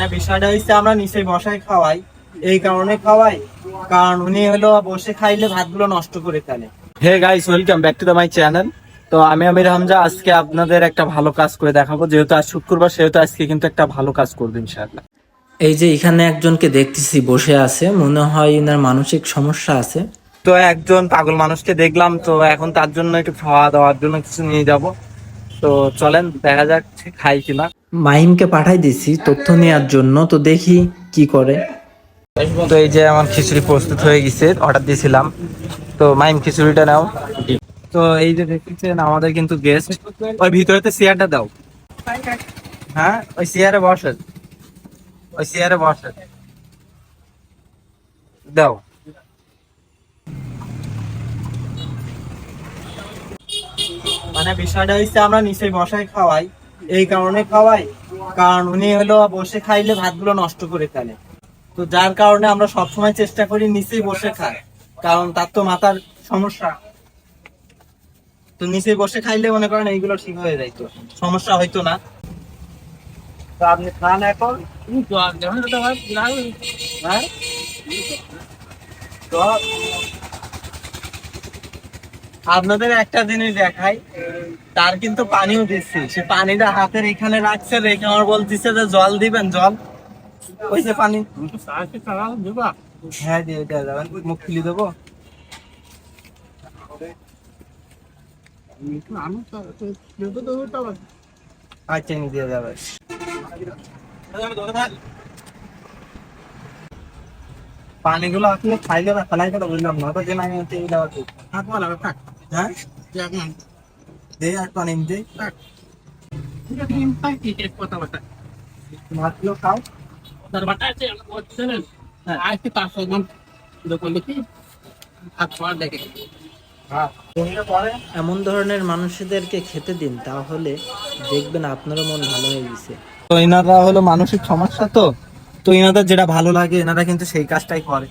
মানে বিষয়টা হচ্ছে আমরা নিচে বসায় খাওয়াই, এই কারণে খাওয়াই কারণ উনি হলো বসে খাইলে ভাতগুলো নষ্ট করে ফেলে। Hey guys, welcome back to my channel. তো আমি আমির হামজা, আজকে আপনাদের একটা ভালো কাজ করে দেখাবো। যেহেতু আজ শুক্রবার, সেহেতু আজকে কিন্তু একটা ভালো কাজ করবো ইনশাআল্লাহ। এই যে এখানে একজনকে দেখতেছি বসে আছে, মনে হয় এনার মানসিক সমস্যা আছে। তো একজন পাগল মানুষকে দেখলাম, তো এখন তার জন্য একটু খাওয়া দাওয়ার জন্য কিছু নিয়ে যাব। তো চলেন দেখা যাক খাই কিনা। মাহিমকে পাঠাই দিছি তথ্য নেওয়ার জন্য, তো দেখি কি করে। তো এই যে আমার খিচুড়ি প্রস্তুত হয়ে গেছে, অর্ডার দিয়েছিলাম। তো মাইম খিচুড়িটা নাও। তো এই যে দেখতেছেন আমাদের কিন্তু গেস্ট, ওই ভিতরেতে চেয়ারটা দাও। হ্যাঁ, ওই চেয়ারে বসে, ওই চেয়ারে বসে দাও। মানে বিষয়টা হচ্ছে আমরা নিচে বসায় খাওয়াই, এই কারণে খাওয়াই কারণ উনি হলো বসে খাইলে ভাতগুলো নষ্ট করে ফেলে। তো যার কারণে আমরা সবসময় চেষ্টা করি নিচেই বসে খাই, কারণ তার তো মাথার সমস্যা। তো নিচে বসে খাইলে মনে করেন এইগুলো ঠিক হয়ে যাইতো, সমস্যা হইতো না। তো আপনি খান এখন। হ্যাঁ, তো আপনাদের একটা জিনিস দেখাই, তার কিন্তু পানিও দিচ্ছি, সে পানিটা হাতের এখানে রাখছে, রেখে আমার বলতেছে যে জল দিবেন, জল ওই যে পানি। হ্যাঁ দিয়ে দেওয়া যাবেন, মুখ খুলে দেবো। আচ্ছা দিয়ে যাবে। পানিগুলো আপনি খাইলে না ফেলাই করে বুঝলাম না, তো যে নাই হচ্ছে এই দেওয়া ঠিক। হ্যাঁ দে আর পানি দে, মাছগুলো খাও। হ্যাঁ তুমি পরে এমন ধরনের মানুষদেরকে খেতে দিন, তাহলে দেখবেন আপনারও মন ভালো হয়ে গেছে। তো এনারা হলো মানসিক সমস্যা, তো তো এনাদের যেটা ভালো লাগে এনারা কিন্তু সেই কাজটাই করে।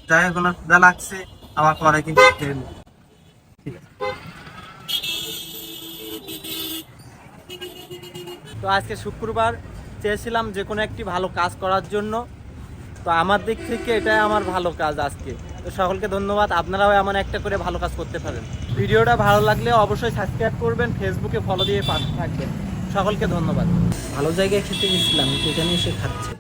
যাই হোক, ওনার ক্ষুধা লাগছে, আমার পরে কিন্তু খেয়ে নেবে। ঠিক আছে। তো আজকে শুক্রবার, চেয়েছিলাম যে কোনো একটি ভালো কাজ করার জন্য। তো আমার দিক থেকে এটাই আমার ভালো কাজ আজকে। তো সকলকে ধন্যবাদ, আপনারাও এমন একটা করে ভালো কাজ করতে পারেন। ভিডিওটা ভালো লাগলে অবশ্যই সাবস্ক্রাইব করবেন, ফেসবুকে ফলো দিয়ে পাশে থাকবেন। সকলকে ধন্যবাদ। ভালো জায়গায় খেতে গেছিলাম, এখানে এসে খাচ্ছে।